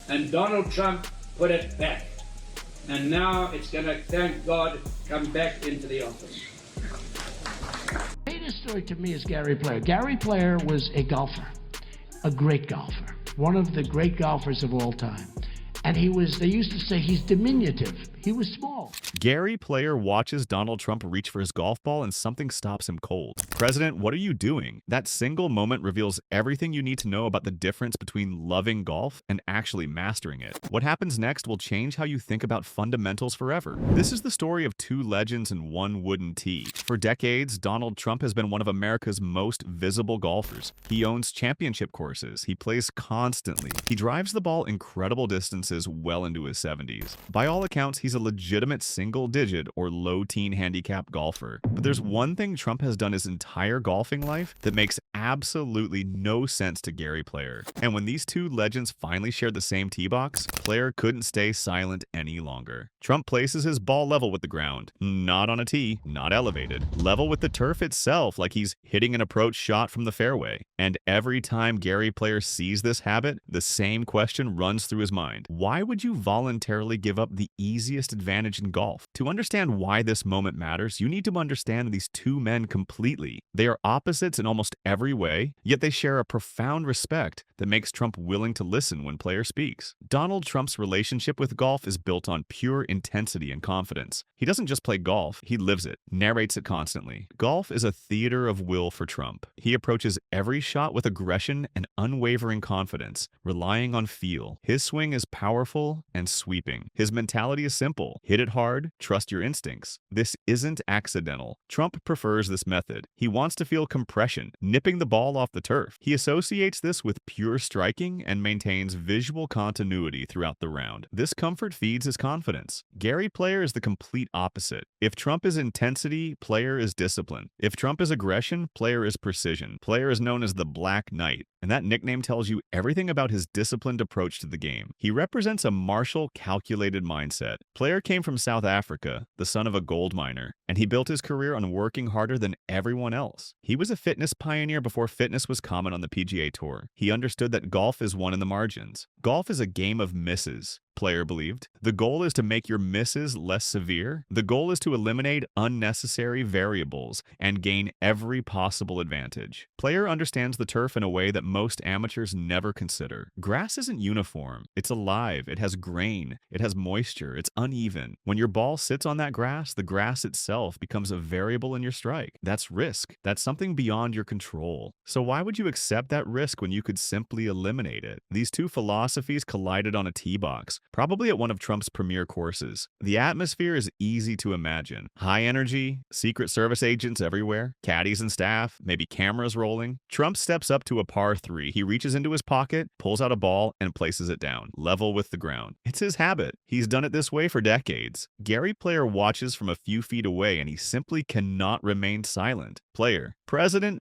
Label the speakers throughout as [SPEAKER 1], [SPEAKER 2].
[SPEAKER 1] and Donald Trump put it back. And now it's going to, thank God, come back into the office.
[SPEAKER 2] The greatest story to me is Gary Player. Gary Player was a golfer, a great golfer, one of the great golfers of all time. And they used to say he's diminutive. He was small.
[SPEAKER 3] Gary Player watches Donald Trump reach for his golf ball and something stops him cold. President, what are you doing? That single moment reveals everything you need to know about the difference between loving golf and actually mastering it. What happens next will change how you think about fundamentals forever. This is the story of two legends and one wooden tee. For decades, Donald Trump has been one of America's most visible golfers. He owns championship courses. He plays constantly. He drives the ball incredible distances well into his 70s. By all accounts, he's a legitimate single-digit or low-teen handicap golfer. But there's one thing Trump has done his entire golfing life that makes absolutely no sense to Gary Player. And when these two legends finally shared the same tee box, Player couldn't stay silent any longer. Trump places his ball level with the ground, not on a tee, not elevated, level with the turf itself like he's hitting an approach shot from the fairway. And every time Gary Player sees this habit, the same question runs through his mind. Why would you voluntarily give up the easiest advantage in golf? To understand why this moment matters, you need to understand these two men completely. They are opposites in almost every way, yet they share a profound respect that makes Trump willing to listen when Player speaks. Donald Trump's relationship with golf is built on pure intensity and confidence. He doesn't just play golf, he lives it, narrates it constantly. Golf is a theater of will for Trump. He approaches every shot with aggression and unwavering confidence, relying on feel. His swing is powerful and sweeping. His mentality is simple. Hit it hard, trust your instincts. This isn't accidental. Trump prefers this method. He wants to feel compression, nipping the ball off the turf. He associates this with pure striking and maintains visual continuity throughout the round. This comfort feeds his confidence. Gary Player is the complete opposite. If Trump is intensity, Player is discipline. If Trump is aggression, Player is precision. Player is known as the Black Knight, and that nickname tells you everything about his disciplined approach to the game. He represents a martial, calculated mindset. Player came from South Africa, the son of a gold miner, and he built his career on working harder than everyone else. He was a fitness pioneer before fitness was common on the PGA Tour. He understood that golf is won in the margins. Golf is a game of misses, Player believed. The goal is to make your misses less severe. The goal is to eliminate unnecessary variables and gain every possible advantage. Player understands the turf in a way that most amateurs never consider. Grass isn't uniform. It's alive. It has grain. It has moisture. It's uneven. When your ball sits on that grass, the grass itself becomes a variable in your strike. That's risk. That's something beyond your control. So why would you accept that risk when you could simply eliminate it? These two philosophies collided on a tee box, probably at one of Trump's premier courses. The atmosphere is easy to imagine. High energy, Secret Service agents everywhere, caddies and staff, maybe cameras rolling. Trump steps up to a par 3. He reaches into his pocket, pulls out a ball, and places it down, level with the ground. It's his habit. He's done it this way for decades. Gary Player watches from a few feet away, and he simply cannot remain silent. Player, President,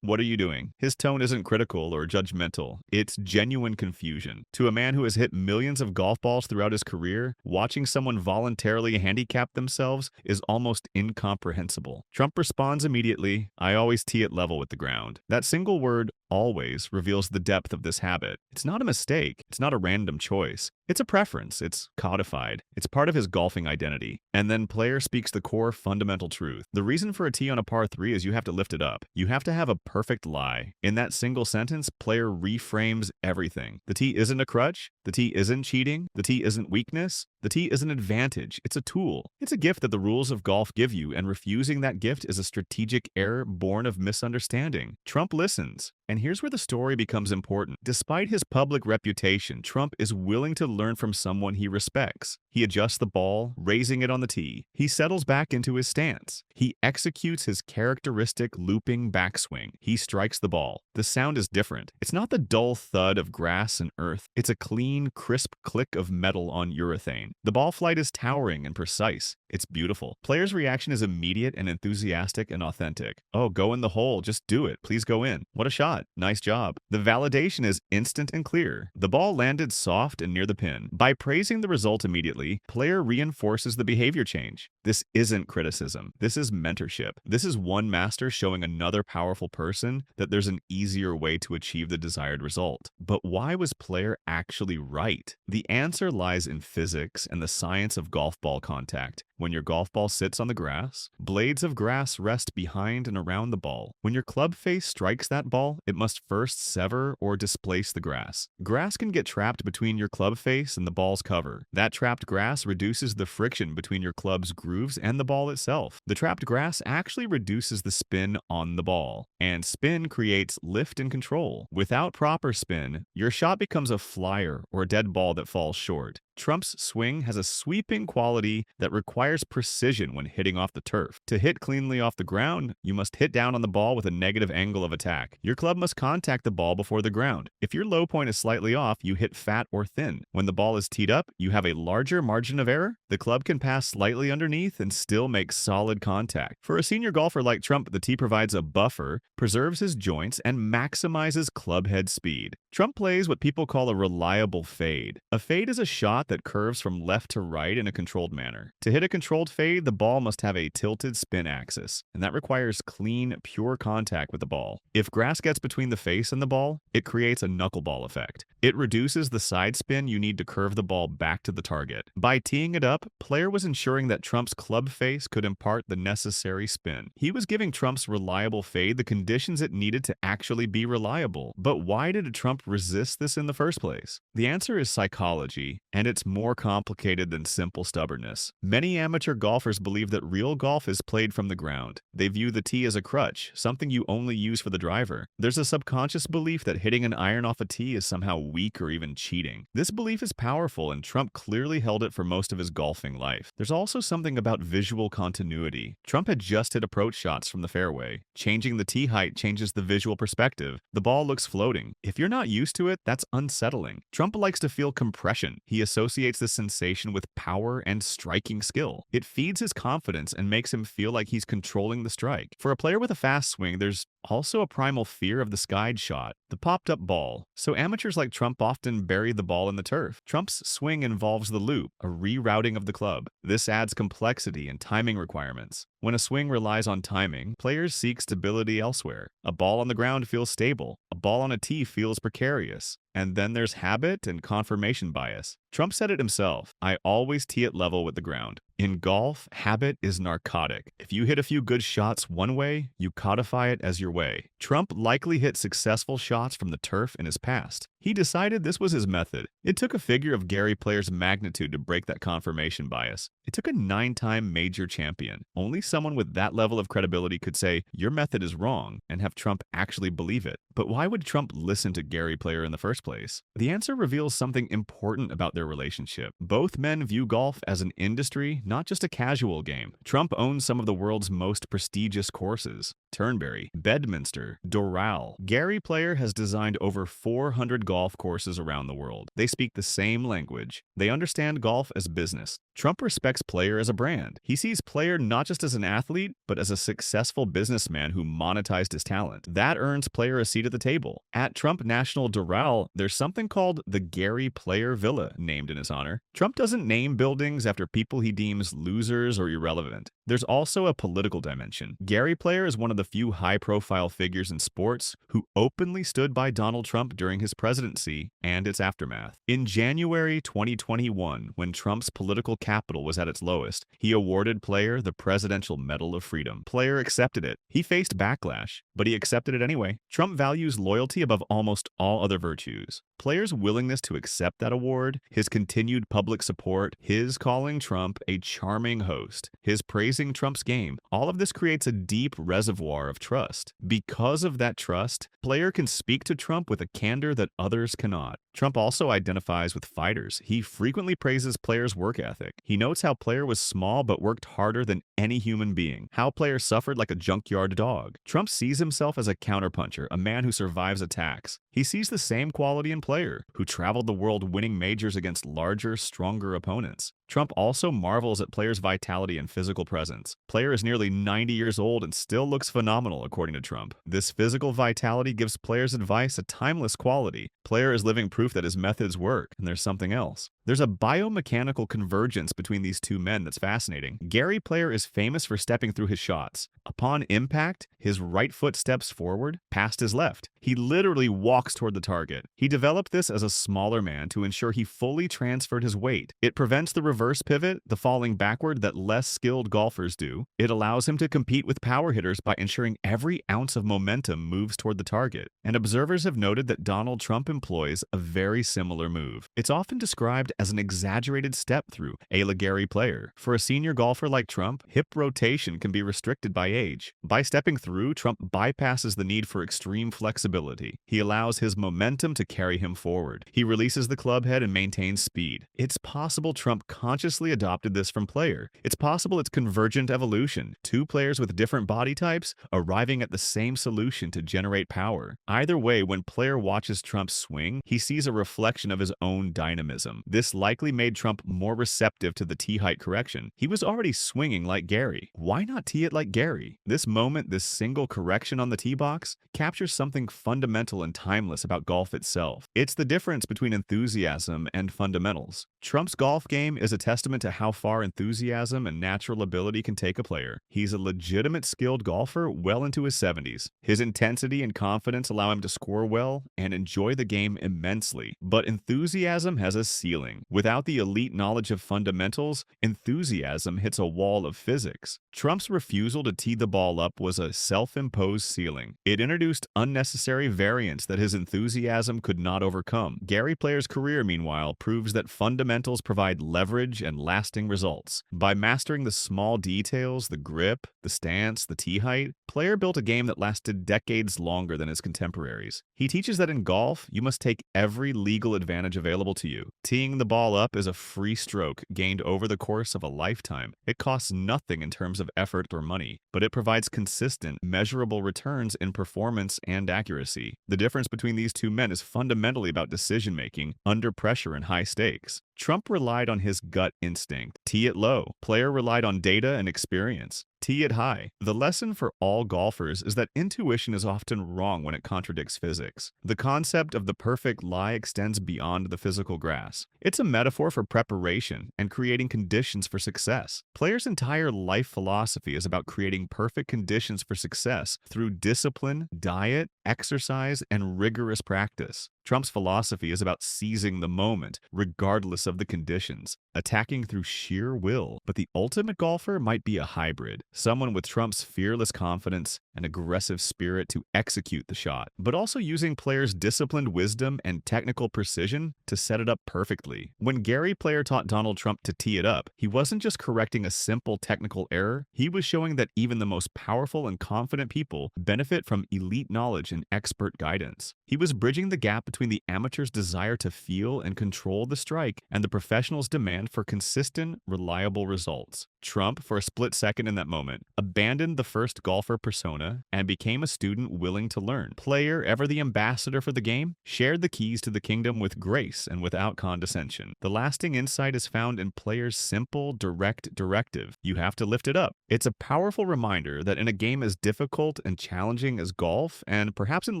[SPEAKER 3] what are you doing? His tone isn't critical or judgmental. It's genuine confusion. To a man who has hit millions of golf balls throughout his career, watching someone voluntarily handicap themselves is almost incomprehensible. Trump responds immediately, I always tee it level with the ground. That single word, always, reveals the depth of this habit. It's not a mistake. It's not a random choice. It's a preference. It's codified. It's part of his golfing identity. And then Player speaks the core fundamental truth. The reason for a tee on a par 3 is you have to lift it up. You have to have a perfect lie. In that single sentence, Player reframes everything. The tee isn't a crutch. The tee isn't cheating. The tee isn't weakness. The tee is an advantage. It's a tool. It's a gift that the rules of golf give you, and refusing that gift is a strategic error born of misunderstanding. Trump listens. And here's where the story becomes important. Despite his public reputation, Trump is willing to learn from someone he respects. He adjusts the ball, raising it on the tee. He settles back into his stance. He executes his characteristic looping backswing. He strikes the ball. The sound is different. It's not the dull thud of grass and earth. It's a clean, crisp click of metal on urethane. The ball flight is towering and precise. It's beautiful. Player's reaction is immediate and enthusiastic and authentic. Oh, go in the hole. Just do it. Please go in. What a shot. that. Nice job. The validation is instant and clear. The ball landed soft and near the pin. By praising the result immediately, player reinforces the behavior change. This isn't criticism. This is mentorship. This is one master showing another powerful person that there's an easier way to achieve the desired result. But why was player actually right? The answer lies in physics and the science of golf ball contact. When your golf ball sits on the grass, blades of grass rest behind and around the ball. When your club face strikes that ball, it must first sever or displace the grass. Grass can get trapped between your club face and the ball's cover. That trapped grass reduces the friction between your club's grooves and the ball itself. The trapped grass actually reduces the spin on the ball, and spin creates lift and control. Without proper spin, your shot becomes a flyer or a dead ball that falls short. Trump's swing has a sweeping quality that requires precision when hitting off the turf. To hit cleanly off the ground, you must hit down on the ball with a negative angle of attack. Your club must contact the ball before the ground. If your low point is slightly off, you hit fat or thin. When the ball is teed up, you have a larger margin of error. The club can pass slightly underneath and still make solid contact. For a senior golfer like Trump, the tee provides a buffer, preserves his joints, and maximizes club head speed. Trump plays what people call a reliable fade. A fade is a shot that curves from left to right in a controlled manner. To hit a controlled fade, the ball must have a tilted spin axis, and that requires clean, pure contact with the ball. If grass gets between the face and the ball, it creates a knuckleball effect. It reduces the side spin you need to curve the ball back to the target. By teeing it up, player was ensuring that Trump's club face could impart the necessary spin. He was giving Trump's reliable fade the conditions it needed to actually be reliable. But why did Trump resist this in the first place? The answer is psychology, and it's more complicated than simple stubbornness. Many amateur golfers believe that real golf is played from the ground. They view the tee as a crutch, something you only use for the driver. There's a subconscious belief that hitting an iron off a tee is somehow weak or even cheating. This belief is powerful, and Trump clearly held it for most of his golfing life. There's also something about visual continuity. Trump had just hit approach shots from the fairway. Changing the tee height changes the visual perspective. The ball looks floating. If you're not used to it, that's unsettling. Trump likes to feel compression. He associates this sensation with power and striking skill. It feeds his confidence and makes him feel like he's controlling the strike. For a player with a fast swing, there's also a primal fear of the skied shot, the popped-up ball. So amateurs like Trump often bury the ball in the turf. Trump's swing involves the loop, a rerouting of the club. This adds complexity and timing requirements. When a swing relies on timing, players seek stability elsewhere. A ball on the ground feels stable. A ball on a tee feels precarious. And then there's habit and confirmation bias. Trump said it himself, "I always tee it level with the ground." In golf, habit is narcotic. If you hit a few good shots one way, you codify it as your way. Trump likely hit successful shots from the turf in his past. He decided this was his method. It took a figure of Gary Player's magnitude to break that confirmation bias. It took a 9-time major champion. Only someone with that level of credibility could say, "Your method is wrong," and have Trump actually believe it. But why would Trump listen to Gary Player in the first place? The answer reveals something important about their relationship. Both men view golf as an industry, not just a casual game. Trump owns some of the world's most prestigious courses: Turnberry, Bedminster, Doral. Gary Player has designed over 400 golf courses around the world. They speak the same language. They understand golf as business. Trump respects Player as a brand. He sees Player not just as an athlete, but as a successful businessman who monetized his talent. That earns Player a seat at the table. At Trump National Doral, there's something called the Gary Player Villa, named in his honor. Trump doesn't name buildings after people he deems losers or irrelevant. There's also a political dimension. Gary Player is one of the few high-profile figures in sports who openly stood by Donald Trump during his presidency and its aftermath. In January 2021, when Trump's political capital was at its lowest, he awarded Player the Presidential Medal of Freedom. Player accepted it. He faced backlash, but he accepted it anyway. Trump values loyalty above almost all other virtues. Player's willingness to accept that award, his continued public support, his calling Trump a charming host, his praising Trump's game, all of this creates a deep reservoir of trust. Because of that trust, Player can speak to Trump with a candor that others cannot. Trump also identifies with fighters. He frequently praises Player's work ethic. He notes how Player was small but worked harder than any human being, how Player suffered like a junkyard dog. Trump sees himself as a counterpuncher, a man who survives attacks. He sees the same quality in Player, who traveled the world winning majors against larger, stronger opponents. Trump also marvels at Player's vitality and physical presence. Player is nearly 90 years old and still looks phenomenal, according to Trump. This physical vitality gives Player's advice a timeless quality. Player is living proof that his methods work, and there's something else. There's a biomechanical convergence between these two men that's fascinating. Gary Player is famous for stepping through his shots. Upon impact, his right foot steps forward, past his left. He literally walks toward the target. He developed this as a smaller man to ensure he fully transferred his weight. It prevents the reverse pivot, the falling backward that less skilled golfers do. It allows him to compete with power hitters by ensuring every ounce of momentum moves toward the target. And observers have noted that Donald Trump employs a very similar move. It's often described as an exaggerated step through, a la Gary Player. For a senior golfer like Trump, hip rotation can be restricted by age. By stepping through, Trump bypasses the need for extreme flexibility. He allows his momentum to carry him forward. He releases the club head and maintains speed. It's possible Trump consciously adopted this from Player. It's possible it's convergent evolution, two players with different body types arriving at the same solution to generate power. Either way, when Player watches Trump swing, he sees a reflection of his own dynamism. This likely made Trump more receptive to the tee height correction. He was already swinging like Gary. Why not tee it like Gary? This moment, this single correction on the tee box, captures something fundamental and timeless about golf itself. It's the difference between enthusiasm and fundamentals. Trump's golf game is a testament to how far enthusiasm and natural ability can take a player. He's a legitimate skilled golfer well into his 70s. His intensity and confidence allow him to score well and enjoy the game immensely. But enthusiasm has a ceiling. Without the elite knowledge of fundamentals, enthusiasm hits a wall of physics. Trump's refusal to tee the ball up was a self-imposed ceiling. It introduced unnecessary variance that his enthusiasm could not overcome. Gary Player's career, meanwhile, proves that fundamentals provide leverage and lasting results. By mastering the small details, the grip, the stance, the tee height, Player built a game that lasted decades longer than his contemporaries. He teaches that in golf, you must take every legal advantage available to you. Teeing the ball up is a free stroke gained over the course of a lifetime. It costs nothing in terms of effort or money, but it provides consistent, measurable returns in performance and accuracy. The difference between these two men is fundamentally about decision-making under pressure and high stakes. Trump relied on his gut instinct. Tee it low. Player relied on data and experience. Tee it high. The lesson for all golfers is that intuition is often wrong when it contradicts physics. The concept of the perfect lie extends beyond the physical grass. It's a metaphor for preparation and creating conditions for success. Player's entire life philosophy is about creating perfect conditions for success through discipline, diet, exercise, and rigorous practice. Trump's philosophy is about seizing the moment, regardless of the conditions, attacking through sheer will. But the ultimate golfer might be a hybrid, someone with Trump's fearless confidence and aggressive spirit to execute the shot, but also using Player's disciplined wisdom and technical precision to set it up perfectly. When Gary Player taught Donald Trump to tee it up, he wasn't just correcting a simple technical error, he was showing that even the most powerful and confident people benefit from elite knowledge and expert guidance. He was bridging the gap between the amateur's desire to feel and control the strike and the professional's demand for consistent, reliable results. Trump, for a split second in that moment, abandoned the first golfer persona and became a student willing to learn. Player, ever the ambassador for the game, shared the keys to the kingdom with grace and without condescension. The lasting insight is found in Player's simple, direct directive. You have to lift it up. It's a powerful reminder that in a game as difficult and challenging as golf, and perhaps in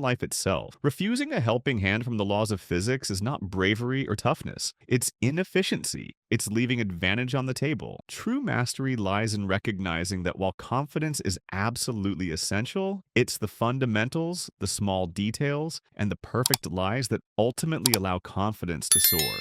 [SPEAKER 3] life itself, refusing a helping hand from the laws of physics is not bravery or toughness. It's inefficiency. It's leaving advantage on the table. True mastery lies in recognizing that while confidence is absolutely essential, it's the fundamentals, the small details, and the perfect lies that ultimately allow confidence to soar.